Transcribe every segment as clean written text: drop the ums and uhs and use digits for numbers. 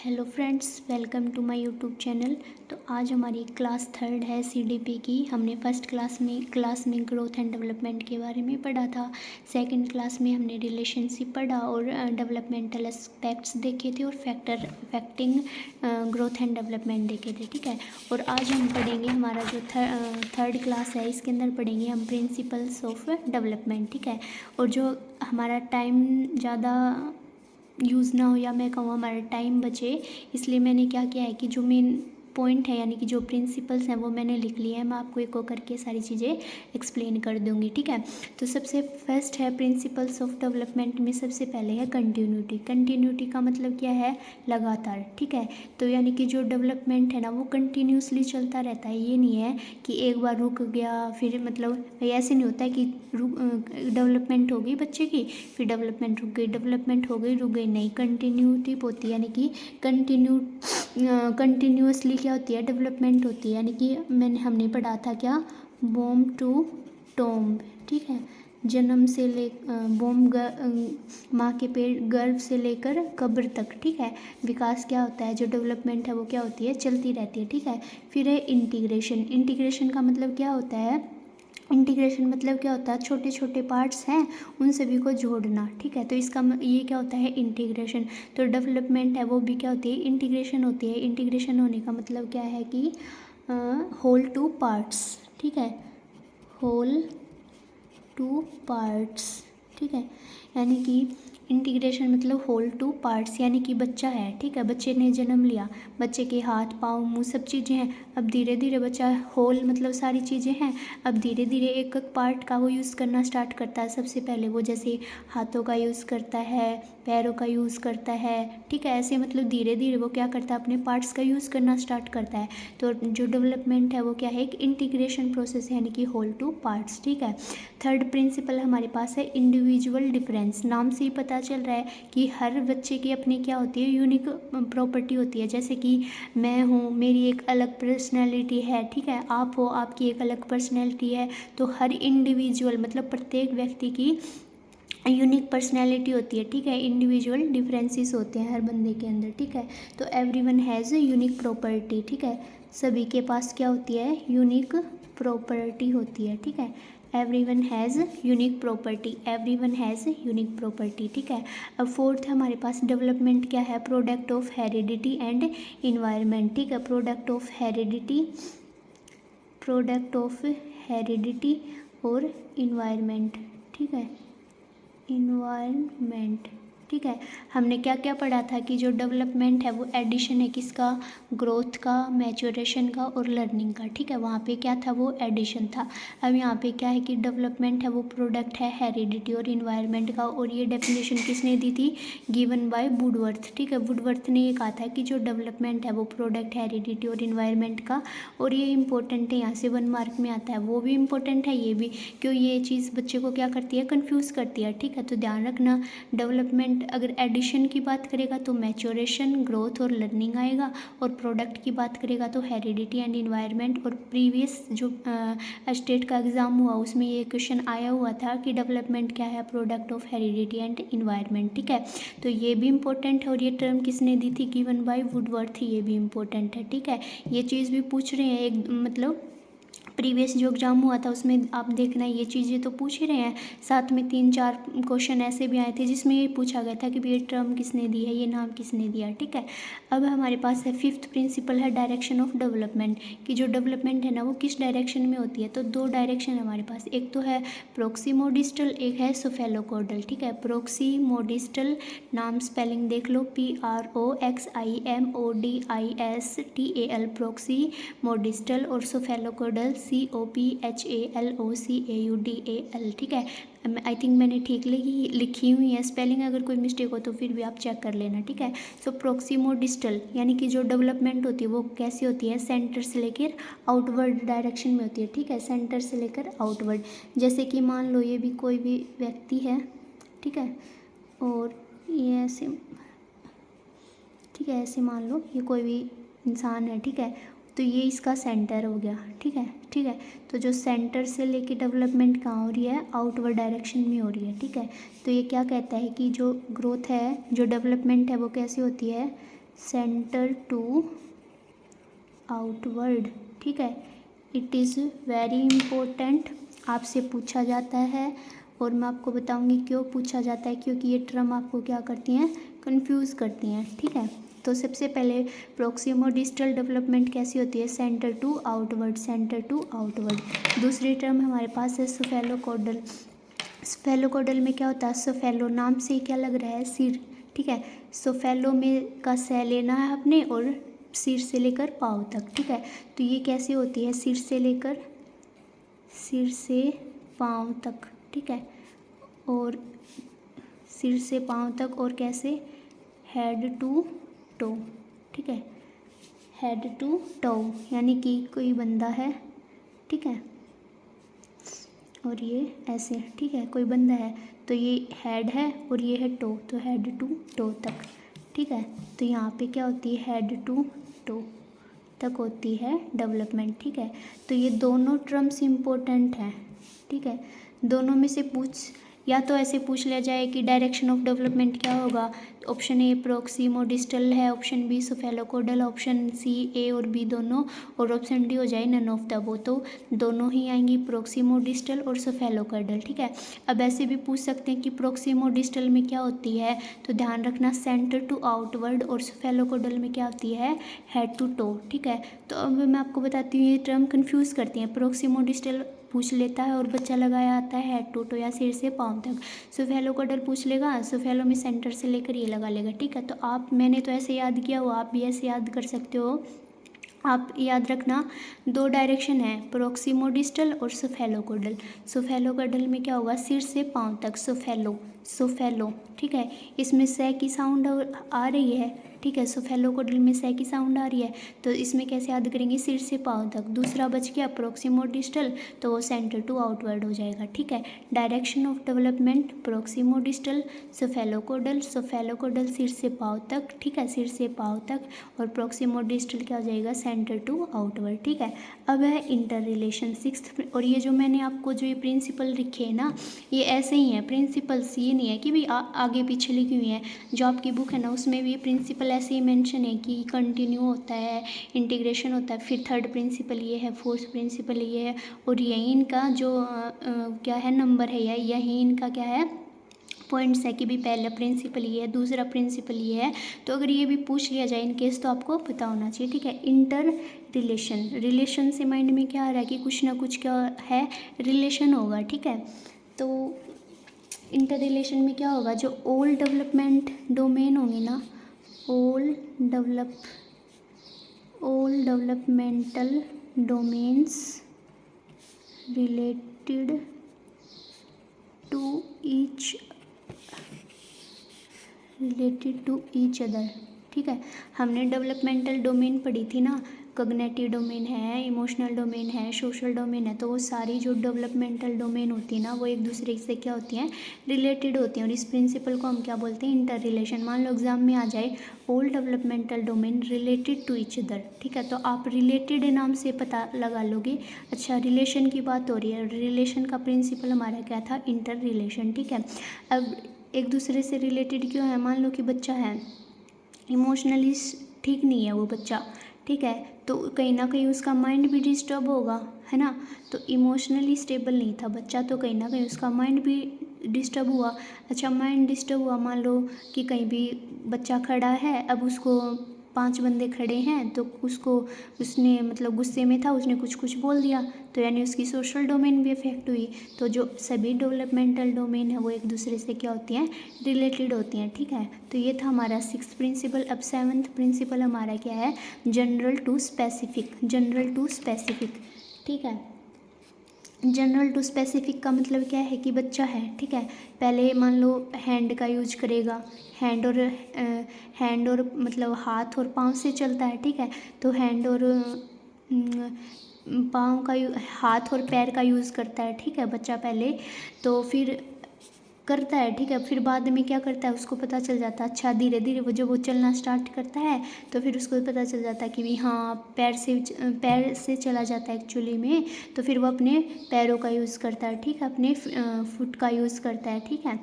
Hello friends, welcome to my YouTube channel. तो आज हमारी क्लास थर्ड है सीडीपी की। हमने फर्स्ट क्लास में ग्रोथ एंड डेवलपमेंट के बारे में पढ़ा था। सेकंड क्लास में हमने रिलेशनशिप पढ़ा और डेवलपमेंटल एस्पेक्ट्स देखे थे और factor affecting growth and development देखे थे। ठीक है, और आज हम पढ़ेंगे हमारा जो थर्ड क्लास है, इसके अंदर पढ़ेंगे हम प्रिंसिपल्स ऑफ डेवलपमेंट। ठीक है, और जो हमारा टाइम ज़्यादा यूज़ ना हो या मैं कहूँ हमारा टाइम बचे, इसलिए मैंने क्या किया है कि जो मेन पॉइंट है यानी कि जो प्रिंसिपल्स हैं वो मैंने लिख लिए हैं। मैं आपको एक एक करके सारी चीज़ें एक्सप्लेन कर दूंगी। ठीक है, तो सबसे फर्स्ट है प्रिंसिपल्स ऑफ डेवलपमेंट में सबसे पहले है कंटिन्यूटी। कंटिन्यूटी का मतलब क्या है? लगातार। ठीक है, तो यानी कि जो डेवलपमेंट है ना वो कंटिन्यूसली चलता रहता है। ये नहीं है कि एक बार रुक गया फिर, मतलब ऐसे नहीं होता है कि डेवलपमेंट हो गई बच्चे की फिर डेवलपमेंट रुक गई, डेवलपमेंट हो गई रुक गई, नहीं, कंटिन्यूटी होती है। यानी कि कंटिन्यूसली क्या होती है? डेवलपमेंट होती है। यानी कि हमने पढ़ा था क्या? Womb to tomb. ठीक है, जन्म से ले बॉम्ब माँ के पेट गर्भ से लेकर कब्र तक। ठीक है, विकास क्या होता है? जो डेवलपमेंट है वो क्या होती है? चलती रहती है। ठीक है, फिर है इंटीग्रेशन। इंटीग्रेशन का मतलब क्या होता है? इंटीग्रेशन मतलब क्या होता है? छोटे छोटे पार्ट्स हैं उन सभी को जोड़ना। ठीक है, तो इसका ये क्या होता है? इंटीग्रेशन। तो डेवलपमेंट है वो भी क्या होती है? इंटीग्रेशन होती है। इंटीग्रेशन होने का मतलब क्या है कि होल टू पार्ट्स। ठीक है, होल टू पार्ट्स। ठीक है, यानी कि इंटीग्रेशन मतलब होल टू पार्ट्स। यानी कि बच्चा है, ठीक है, बच्चे ने जन्म लिया, बच्चे के हाथ पाँव मुंह सब चीज़ें हैं। अब धीरे धीरे बच्चा होल मतलब सारी चीज़ें हैं, अब धीरे धीरे एक एक पार्ट का वो यूज़ करना स्टार्ट करता है। सबसे पहले वो जैसे हाथों का यूज़ करता है, पैरों का यूज़ करता है। ठीक है, ऐसे मतलब धीरे धीरे वो क्या करता है? अपने पार्ट्स का यूज़ करना स्टार्ट करता है। तो जो डेवलपमेंट है वो क्या है? एक इंटीग्रेशन प्रोसेस है, यानी कि होल टू पार्ट्स। ठीक है, थर्ड प्रिंसिपल हमारे पास है इंडिविजुअल डिफरेंस। नाम से ही पता चल रहा है कि हर बच्चे की अपनी क्या होती है? यूनिक प्रॉपर्टी होती है। जैसे कि मैं हूँ, मेरी एक अलग पर्सनैलिटी है। ठीक है, आप हो, आपकी एक अलग पर्सनैलिटी है। तो हर इंडिविजुअल मतलब प्रत्येक व्यक्ति की यूनिक पर्सनैलिटी होती है। ठीक है, इंडिविजुअल डिफरेंसेस होते हैं हर बंदे के अंदर। ठीक है, तो एवरीवन हैज़ यूनिक प्रॉपर्टी। ठीक है, सभी के पास क्या होती है? यूनिक प्रॉपर्टी होती है। ठीक है, everyone has unique property, everyone has unique property. ठीक है, अब फोर्थ हमारे पास डेवलपमेंट क्या है? Product of heredity and environment. ठीक है, product of heredity, product of heredity और इन्वायरमेंट। ठीक है, इन्वायरमेंट। ठीक है, हमने क्या क्या पढ़ा था कि जो डेवलपमेंट है वो एडिशन है किसका? ग्रोथ का, मैच्योरेशन का और लर्निंग का। ठीक है, वहाँ पे क्या था? वो एडिशन था। अब यहाँ पे क्या है कि डेवलपमेंट है वो प्रोडक्ट है हेरिडिटी और इन्वायरमेंट का, और ये डेफिनेशन किसने दी थी? Given by Woodworth. ठीक है, वुडवर्थ ने ये कहा था कि जो डेवलपमेंट है वो प्रोडक्ट हेरिडिटी और इन्वायरमेंट का, और ये इंपॉर्टेंट है, यहाँ से 1 मार्क में आता है। वो भी इंपॉर्टेंट है, ये भी, क्यों? ये चीज़ बच्चे को क्या करती है? कन्फ्यूज़ करती है। ठीक है, तो ध्यान रखना, डेवलपमेंट अगर एडिशन की बात करेगा तो मैच्योरेशन, ग्रोथ और लर्निंग आएगा, और प्रोडक्ट की बात करेगा तो हेरिडिटी एंड इन्वायरमेंट। और प्रीवियस जो स्टेट का एग्ज़ाम हुआ उसमें ये क्वेश्चन आया हुआ था कि डेवलपमेंट क्या है? Product of heredity and environment. ठीक है, तो ये भी इंपॉर्टेंट है, और ये टर्म किसने दी थी? गिवन बाय वुडवर्थ, ये भी इंपॉर्टेंट है। ठीक है, ये चीज़ भी पूछ रहे हैं एक, मतलब प्रीवियस जो एग्ज़ाम हुआ था उसमें आप देखना ये चीज़ें तो पूछ ही रहे हैं। साथ में 3-4 क्वेश्चन ऐसे भी आए थे जिसमें ये पूछा गया था कि ये टर्म किसने दी है, ये नाम किसने दिया। ठीक है, अब हमारे पास है फिफ्थ प्रिंसिपल है डायरेक्शन ऑफ डेवलपमेंट, कि जो डेवलपमेंट है ना वो किस डायरेक्शन में होती है? तो 2 डायरेक्शन है हमारे पास, एक तो है प्रोक्सीमोडिस्टल, एक है सोफेलोकोडल। ठीक है, प्रोक्सीमोडिस्टल नाम स्पेलिंग देख लो, PROXIMODISTAL, प्रोक्सीमोडिस्टल, और सोफेलोकोडल COPHALOCAUDAL। ठीक है, आई थिंक मैंने ठीक लिखी हुई है स्पेलिंग, अगर कोई मिस्टेक हो तो फिर भी आप चेक कर लेना। ठीक है, सो प्रोक्सीमोडिस्टल यानी कि जो डेवलपमेंट होती है वो कैसी होती है? सेंटर से लेकर आउटवर्ड डायरेक्शन में होती है। ठीक है, सेंटर से लेकर आउटवर्ड। जैसे कि मान लो ये भी कोई भी व्यक्ति है, ठीक है, और ये ऐसे, ठीक है, ऐसे मान लो ये कोई भी इंसान है। ठीक है, तो ये इसका सेंटर हो गया। ठीक है, ठीक है, तो जो सेंटर से लेके डेवलपमेंट कहाँ हो रही है? आउटवर्ड डायरेक्शन में हो रही है। ठीक है, तो ये क्या कहता है कि जो ग्रोथ है, जो डेवलपमेंट है वो कैसी होती है? सेंटर टू आउटवर्ड, ठीक है। इट इज़ वेरी इम्पोर्टेंट, आपसे पूछा जाता है और मैं आपको बताऊंगी क्यों पूछा जाता है, क्योंकि ये टर्म आपको क्या करती हैं, कंफ्यूज करती हैं, ठीक है। तो सबसे पहले प्रोक्सिमो डिस्टल डेवलपमेंट कैसी होती है, centre to outward, centre to outward. दूसरी टर्म हमारे पास है सफेलोकोडल। सफेलोकोडल में क्या होता है, सफेलो नाम से क्या लग रहा है, सिर, ठीक है। सफेलो में का सह लेना है अपने और सिर से लेकर पाँव तक, ठीक है। तो ये कैसे होती है, सिर से पाँव तक, ठीक है। और सिर से पाँव तक और कैसे, हेड टू टो, ठीक है। हेड टू टो यानी कि कोई बंदा है, ठीक है, और ये ऐसे, ठीक है, कोई बंदा है तो ये हेड है और ये है टो, तो हेड टू टो तक, ठीक है। तो यहाँ पे क्या होती है, हेड टू टो तक होती है डेवलपमेंट, ठीक है। तो ये दोनों टर्म्स इम्पोर्टेंट हैं, ठीक है। दोनों में से या तो ऐसे पूछ लिया जाए कि डायरेक्शन ऑफ डेवलपमेंट क्या होगा, तो ऑप्शन ए प्रोक्सिमो डिस्टल है, ऑप्शन बी सफेलोकोडल, ऑप्शन सी ए और बी दोनों, और ऑप्शन डी हो जाए नन ऑफ द अबव, तो दोनों ही आएंगी, प्रोक्सिमो डिस्टल और सफेलोकोडल, ठीक है। अब ऐसे भी पूछ सकते हैं कि प्रोक्सिमो डिस्टल में क्या होती है, तो ध्यान रखना सेंटर टू आउटवर्ड, और सफेलोकोडल में क्या होती है, हेड टू टो, ठीक है। तो अब मैं आपको बताती हूँ, ये टर्म कन्फ्यूज़ करती हैं। प्रोक्सिमो डिस्टल पूछ लेता है और बच्चा लगाया आता है हेड टू टो या सिर से पाँव तक। सफेलोकोडल पूछ लेगा, सफेलो में सेंटर से लेकर ये लगा लेगा, ठीक है। तो मैंने तो ऐसे याद किया हो, आप भी ऐसे याद कर सकते हो। आप याद रखना, दो डायरेक्शन है, प्रोक्सिमो डिस्टल और सफेलोकोडल। सफेलोकोडल में क्या होगा, सिर से पाँव तक, सफेलो, ठीक है। इसमें से की साउंड आ रही है, ठीक है। सफेलोकोडल में से की साउंड आ रही है, तो इसमें कैसे याद करेंगे, सिर से पाँव तक। दूसरा बच गया प्रोक्सिमो डिस्टल, तो वो सेंटर टू आउटवर्ड हो जाएगा, ठीक है। डायरेक्शन ऑफ डेवलपमेंट प्रोक्सिमो डिस्टल, सफेलोकोडल सिर से पाँव तक, ठीक है, सिर से पाँव तक, और प्रोक्सिमो डिस्टल क्या हो जाएगा, सेंटर टू आउटवर्ड, ठीक है। अब है इंटर रिलेशन सिक्स्थ, और ये जो मैंने आपको जो ये प्रिंसिपल लिखे हैं ना, ये ऐसे ही हैं प्रिंसिपल्स, ये नहीं है कि भी आगे पीछे लिखी हुई हैं। जो आपकी बुक है ना उसमें भी प्रिंसिपल ऐसे ही मेंशन है कि कंटिन्यू होता है, इंटीग्रेशन होता है, फिर थर्ड प्रिंसिपल ये है, फोर्थ प्रिंसिपल ये है, और यही इनका जो क्या है नंबर है, यही इनका क्या है पॉइंट्स है कि भी पहला प्रिंसिपल ये है, दूसरा प्रिंसिपल ये है। तो अगर ये भी पूछ लिया जाए इन केस, तो आपको पता होना चाहिए, ठीक है। इंटर रिलेशन से माइंड में क्या आ रहा है कि कुछ ना कुछ क्या है, रिलेशन होगा, ठीक है। तो इंटर रिलेशन में क्या होगा, जो ऑल डेवलपमेंट डोमेन होंगे ना, all developmental domains related to each other, ठीक है। हमने डेवलपमेंटल डोमेन पढ़ी थी ना, कॉग्निटिव डोमेन है, इमोशनल डोमेन है, सोशल डोमेन है, तो वो सारी जो डेवलपमेंटल डोमेन होती है ना, वो एक दूसरे से क्या होती हैं, रिलेटेड होती हैं, और इस प्रिंसिपल को हम क्या बोलते हैं, इंटर रिलेशन। मान लो एग्जाम में आ जाए all developmental domain related to each other, ठीक है, तो आप रिलेटेड नाम से पता लगा लोगे, अच्छा रिलेशन की बात हो रही है, रिलेशन का प्रिंसिपल हमारा क्या था, इंटर रिलेशन, ठीक है। अब एक दूसरे से रिलेटेड क्यों है, मान लो कि बच्चा है इमोशनली ठीक नहीं है वो बच्चा, ठीक है, तो कहीं ना कहीं उसका माइंड भी डिस्टर्ब होगा, है ना। तो इमोशनली स्टेबल नहीं था बच्चा, तो कहीं ना कहीं उसका माइंड भी डिस्टर्ब हुआ। अच्छा माइंड डिस्टर्ब हुआ, मान लो कि कहीं भी बच्चा खड़ा है, अब उसको 5 बंदे खड़े हैं, तो उसने मतलब गुस्से में था, उसने कुछ बोल दिया, तो यानी उसकी सोशल डोमेन भी अफेक्ट हुई। तो जो सभी डेवलपमेंटल डोमेन है वो एक दूसरे से क्या होती हैं, रिलेटेड होती हैं, ठीक है। तो ये था हमारा 6th प्रिंसिपल। अब 7th प्रिंसिपल हमारा क्या है, जनरल टू स्पेसिफिक, ठीक है। जनरल टू स्पेसिफिक का मतलब क्या है कि बच्चा है, ठीक है, पहले मान लो हैंड का यूज करेगा, हैंड और मतलब हाथ और पाँव से चलता है, ठीक है, तो हैंड और पाँव का हाथ और पैर का यूज़ करता है, ठीक है, बच्चा पहले, तो फिर करता है, ठीक है, फिर बाद में क्या करता है, उसको पता चल जाता है, अच्छा धीरे धीरे वो जब वो चलना स्टार्ट करता है, तो फिर उसको पता चल जाता है कि भी हाँ पैर से चला जाता है एक्चुअली में, तो फिर वो अपने पैरों का यूज़ करता है, ठीक है, अपने फुट का यूज़ करता है, ठीक है।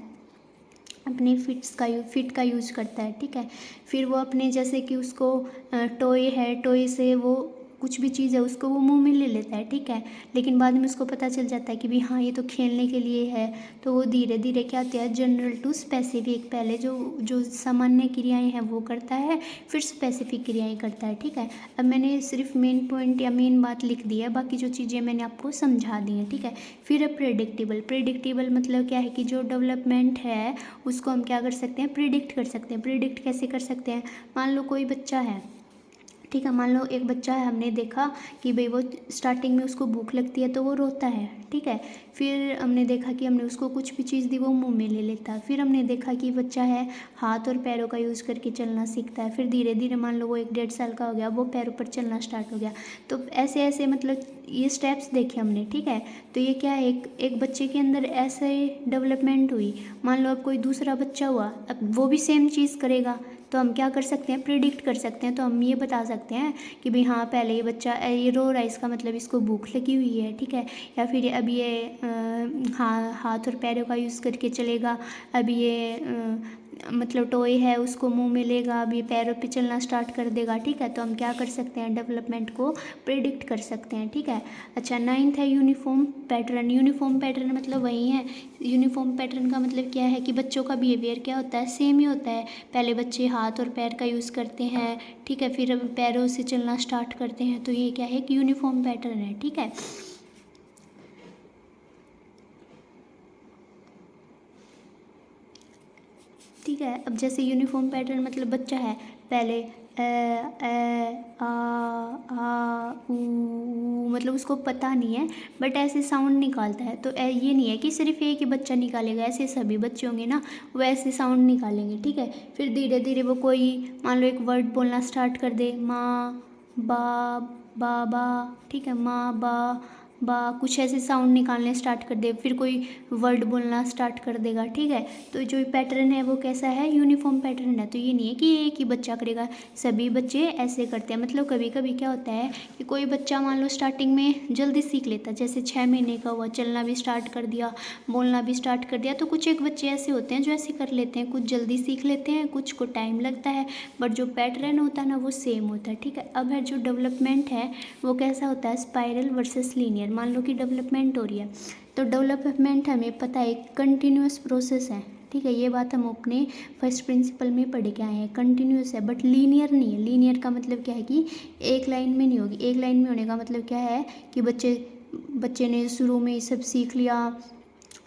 अपने फिट का यूज करता है, ठीक है। फिर वो अपने जैसे कि उसको टॉय है, टॉय से वो कुछ भी चीज़ है उसको वो मुंह में ले लेता है, ठीक है। लेकिन बाद में उसको पता चल जाता है कि भाई हाँ ये तो खेलने के लिए है, तो वो धीरे धीरे क्या होता है, जनरल टू स्पेसिफिक, पहले जो जो सामान्य क्रियाएं हैं वो करता है, फिर स्पेसिफिक क्रियाएं करता है, ठीक है। अब मैंने सिर्फ मेन पॉइंट या मेन बात लिख दी है, बाकी जो चीज़ें मैंने आपको समझा दी हैं, ठीक है। फिर है प्रेडिक्टेबल। प्रेडिक्टेबल मतलब क्या है कि जो डेवलपमेंट है उसको हम क्या कर सकते हैं, प्रिडिक्ट कर सकते हैं। प्रिडिक्ट कैसे कर सकते हैं, मान लो कोई बच्चा है, ठीक है, मान लो एक बच्चा है, हमने देखा कि भाई वो स्टार्टिंग में उसको भूख लगती है तो वो रोता है, ठीक है। फिर हमने देखा कि हमने उसको कुछ भी चीज़ दी वो मुंह में ले लेता है। फिर हमने देखा कि बच्चा है हाथ और पैरों का यूज़ करके चलना सीखता है। फिर धीरे धीरे मान लो वो 1-1.5 साल का हो गया, वो पैरों पर चलना स्टार्ट हो गया। तो ऐसे ऐसे मतलब ये स्टेप्स देखे हमने, ठीक है। तो ये क्या है, एक बच्चे के अंदर ऐसे डेवलपमेंट हुई। मान लो अब कोई दूसरा बच्चा हुआ, अब वो भी सेम चीज़ करेगा, तो हम क्या कर सकते हैं, प्रिडिक्ट कर सकते हैं। तो हम ये बता सकते हैं कि भाई हाँ पहले ये बच्चा ये रो रहा है, इसका मतलब इसको भूख लगी हुई है, ठीक है। या फिर अब ये हाथ और पैरों का यूज़ करके चलेगा, अब ये मतलब टॉय है उसको मुंह में लेगा, अब ये पैरों पे चलना स्टार्ट कर देगा, ठीक है। तो हम क्या कर सकते हैं, डेवलपमेंट को प्रिडिक्ट कर सकते हैं, ठीक है। अच्छा, 9th है यूनिफॉर्म पैटर्न। यूनिफॉर्म पैटर्न मतलब वही है, यूनिफॉर्म पैटर्न का मतलब क्या है कि बच्चों का बिहेवियर क्या होता है, सेम ही होता है। पहले बच्चे हाथ और पैर का यूज़ करते हैं, ठीक है, फिर पैरों से चलना स्टार्ट करते हैं। तो ये क्या है, कि यूनिफॉर्म पैटर्न है, ठीक है। ठीक है, अब जैसे यूनिफॉर्म पैटर्न मतलब बच्चा है, पहले ऊ मतलब उसको पता नहीं है बट ऐसे साउंड निकालता है। तो ये नहीं है कि सिर्फ एक ही बच्चा निकालेगा, ऐसे सभी बच्चे होंगे ना वो ऐसे साउंड निकालेंगे, ठीक है। फिर धीरे धीरे वो कोई मान लो एक वर्ड बोलना स्टार्ट कर दे, माँ बा बाबा, ठीक है, माँ बा कुछ ऐसे साउंड निकालने स्टार्ट कर दे, फिर कोई वर्ड बोलना स्टार्ट कर देगा, ठीक है। तो जो पैटर्न है वो कैसा है, यूनिफॉर्म पैटर्न है। तो ये नहीं है कि एक ही बच्चा करेगा, सभी बच्चे ऐसे करते हैं। मतलब कभी कभी क्या होता है कि कोई बच्चा मान लो स्टार्टिंग में जल्दी सीख लेता है, जैसे 6 महीने का हुआ, चलना भी स्टार्ट कर दिया, बोलना भी स्टार्ट कर दिया। तो कुछ एक बच्चे ऐसे होते हैं जो ऐसे कर लेते हैं, कुछ जल्दी सीख लेते हैं, कुछ को टाइम लगता है, बट जो पैटर्न होता है ना वो सेम होता है, ठीक है। अब है जो डेवलपमेंट है वो कैसा होता है, स्पाइरल वर्सेस लीनियर। मान लो कि डेवलपमेंट हो रही है, तो डेवलपमेंट हमें पता है कंटिन्यूअस प्रोसेस है, ठीक है। ये बात हम अपने फर्स्ट प्रिंसिपल में पढ़ के आए हैं, कंटिन्यूअस है बट लीनियर नहीं है। लीनियर का मतलब क्या है कि एक लाइन में नहीं होगी। एक लाइन में होने का मतलब क्या है कि बच्चे ने शुरू में ये सब सीख लिया,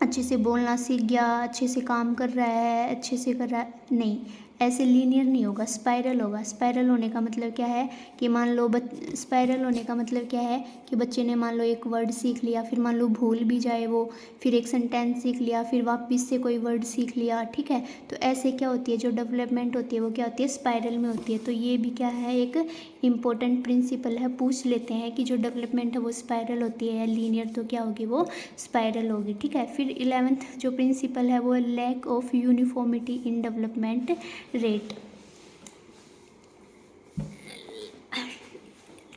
अच्छे से बोलना सीख गया, अच्छे से काम कर रहा है, अच्छे से कर रहा है, नहीं, ऐसे लीनियर नहीं होगा, स्पाइरल होगा। स्पाइरल होने का मतलब क्या है कि मान लो स्पाइरल होने का मतलब क्या है कि बच्चे ने मान लो एक वर्ड सीख लिया, फिर मान लो भूल भी जाए वो, फिर एक सेंटेंस सीख लिया, फिर वापस से कोई वर्ड सीख लिया, ठीक है। तो ऐसे क्या होती है, जो डेवलपमेंट होती है वो क्या होती है, स्पाइरल में होती है। तो ये भी क्या है, एक इम्पोर्टेंट प्रिंसिपल है, पूछ लेते हैं कि जो डेवलपमेंट है वो स्पाइरल होती है या लीनियर, तो क्या होगी, वो स्पाइरल होगी, ठीक है। फिर 11th जो प्रिंसिपल है वो lack of uniformity in development rate,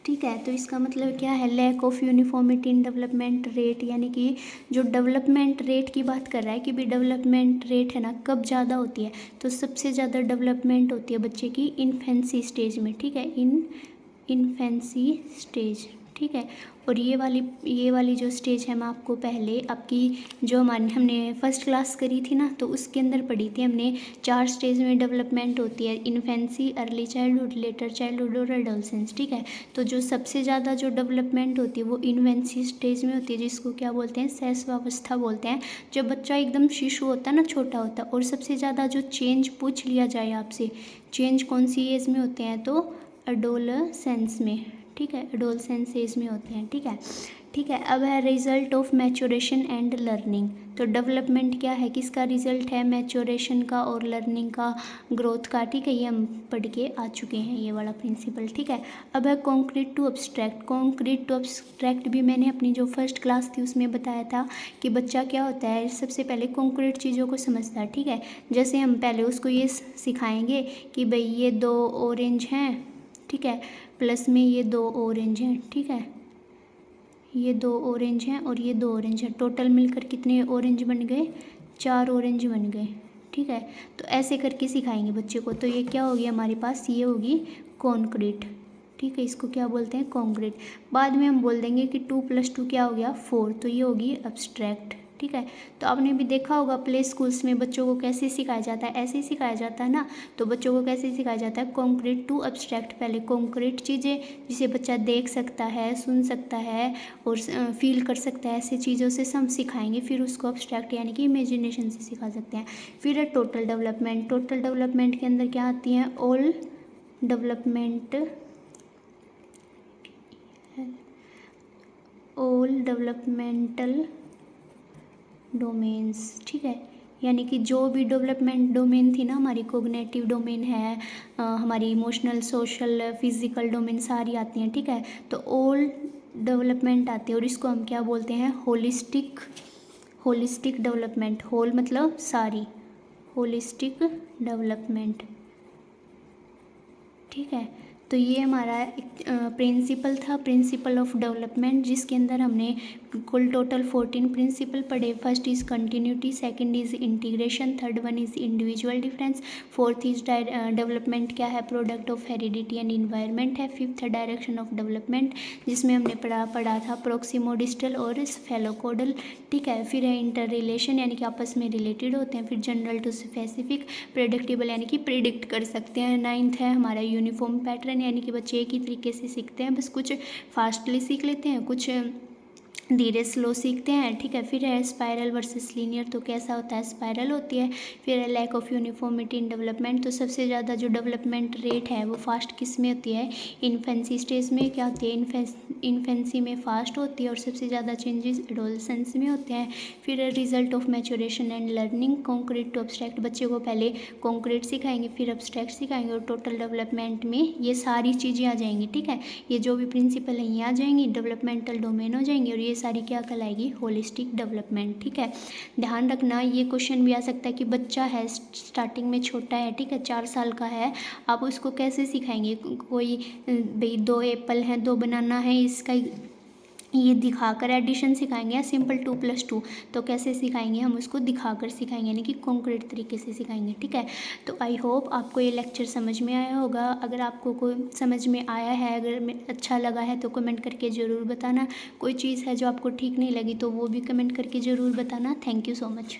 ठीक है। तो इसका मतलब क्या है, lack of uniformity in development rate, यानी कि जो डेवलपमेंट रेट की बात कर रहा है कि भी डेवलपमेंट रेट है ना कब ज़्यादा होती है, तो सबसे ज़्यादा डेवलपमेंट होती है बच्चे की इन्फेंसी स्टेज में, ठीक है, इन्फेंसी स्टेज, ठीक है। और ये वाली जो स्टेज है मैं आपको पहले आपकी जो हमने फर्स्ट क्लास करी थी ना, तो उसके अंदर पढ़ी थी हमने। 4 स्टेज में डेवलपमेंट होती है, infancy, early childhood, letter childhood और एडोलसेंस, ठीक है। तो जो सबसे ज़्यादा जो डेवलपमेंट होती है वो इन्फेंसी स्टेज में होती है, जिसको क्या बोलते हैं, शैशवावस्था बोलते हैं। जब बच्चा एकदम शिशु होता है ना, छोटा होता है। और सबसे ज़्यादा जो चेंज पूछ लिया जाए आपसे, चेंज कौन सी एज में होते हैं, तो एडोलसेंस में, ठीक है, एडोलसेंस एज में होते हैं, ठीक है, ठीक है। अब है result of maturation and learning. तो डेवलपमेंट क्या है, किसका रिजल्ट है, मैच्योरेशन का और लर्निंग का, ग्रोथ का, ठीक है। ये हम पढ़ के आ चुके हैं ये वाला प्रिंसिपल, ठीक है। अब है concrete to abstract. Concrete to abstract भी मैंने अपनी जो फर्स्ट क्लास थी उसमें बताया था कि बच्चा क्या होता है, सबसे पहले कॉन्क्रीट चीज़ों को समझता है, ठीक है। जैसे हम पहले उसको ये सिखाएंगे कि भाई ये 2 ऑरेंज हैं, ठीक है, प्लस में ये 2 ऑरेंज हैं, ठीक है, ये 2 ऑरेंज हैं और ये 2 ऑरेंज हैं, टोटल मिलकर कितने ऑरेंज बन गए, 4 ऑरेंज बन गए, ठीक है। तो ऐसे करके सिखाएंगे बच्चे को। तो ये क्या होगी हमारे पास, ये होगी कॉन्क्रीट, ठीक है। इसको क्या बोलते हैं, कॉन्क्रीट। बाद में हम बोल देंगे कि 2 + 2 क्या हो गया, 4, तो ये होगी एब्स्ट्रैक्ट, ठीक है। तो आपने भी देखा होगा प्ले स्कूल्स में बच्चों को कैसे सिखाया जाता है, ऐसे ही सिखाया जाता है ना। तो बच्चों को कैसे सिखाया जाता है, कॉन्क्रीट टू एब्स्ट्रैक्ट। पहले कॉन्क्रीट चीज़ें जिसे बच्चा देख सकता है, सुन सकता है और फील कर सकता है, ऐसी चीज़ों से हम सिखाएंगे। फिर उसको एब्स्ट्रैक्ट यानी कि इमेजिनेशन से सिखा सकते हैं। फिर है टोटल डेवलपमेंट। टोटल डेवलपमेंट के अंदर क्या आती हैं, ऑल डेवलपमेंटल डोमेन्स, ठीक है। यानी कि जो भी डेवलपमेंट डोमेन थी ना हमारी, कोग्निटिव डोमेन है, हमारी इमोशनल, सोशल, फिजिकल डोमेन सारी आती हैं, ठीक है। तो ऑल डेवलपमेंट आती है और इसको हम क्या बोलते हैं, होलिस्टिक डेवलपमेंट। होल मतलब सारी, होलिस्टिक डेवलपमेंट, ठीक है। तो ये हमारा प्रिंसिपल था, प्रिंसिपल ऑफ डेवलपमेंट, जिसके अंदर हमने कुल टोटल 14 प्रिंसिपल पढ़े। First is continuity, second is integration, third one is individual difference, fourth is development क्या है, product of heredity and environment है। फिफ्थ डायरेक्शन ऑफ डेवलपमेंट, जिसमें हमने पढ़ा था प्रोक्सिमोडिस्टल और स्फेलोकोडल, ठीक है। फिर है इंटर रिलेशन, यानी कि आपस में रिलेटेड होते हैं। फिर जनरल टू स्पेसिफिक, प्रेडिक्टेबल यानी कि प्रिडिक्ट कर सकते हैं। नाइन्थ है हमारा यूनिफॉर्म पैटर्न, यानी कि बच्चे एक ही तरीके से सीखते हैं, बस कुछ फास्टली सीख लेते हैं, कुछ धीरे स्लो सीखते हैं, ठीक है। फिर है स्पाइरल वर्सेस लीनियर, तो कैसा होता है, स्पाइरल होती है। फिर है lack of uniformity in development, तो सबसे ज़्यादा जो डेवलपमेंट रेट है वो फास्ट किस में होती है, इन्फेंसी स्टेज में। क्या होती है, इन्फेंसी में फास्ट होती है और सबसे ज़्यादा चेंजेस एडोलसेंस में होते हैं। फिर है result of maturation and learning, concrete to abstract, बच्चे को पहले कॉन्क्रीट सिखाएंगे फिर एब्स्ट्रैक्ट सिखाएंगे और टोटल डेवलपमेंट में ये सारी चीज़ें आ जाएंगी, ठीक है। ये जो भी प्रिंसिपल हैं ये आ जाएंगी, डेवलपमेंटल डोमेन हो जाएंगे और ये सारी क्या कहलाएगी, होलिस्टिक डेवलपमेंट, ठीक है। ध्यान रखना ये क्वेश्चन भी आ सकता है कि बच्चा है स्टार्टिंग में छोटा है, ठीक है, 4 साल का है, आप उसको कैसे सिखाएंगे, कोई भाई 2 एप्पल हैं 2 बनाना है, इसका ये दिखाकर एडिशन सिखाएंगे या सिंपल 2 + 2, तो कैसे सिखाएंगे, हम उसको दिखाकर सिखाएंगे, यानी कि कॉन्क्रीट तरीके से सिखाएंगे, ठीक है। तो आई होप आपको ये लेक्चर समझ में आया होगा। अगर आपको कोई समझ में आया है, अगर अच्छा लगा है तो कमेंट करके ज़रूर बताना। कोई चीज़ है जो आपको ठीक नहीं लगी तो वो भी कमेंट करके ज़रूर बताना। Thank you so much.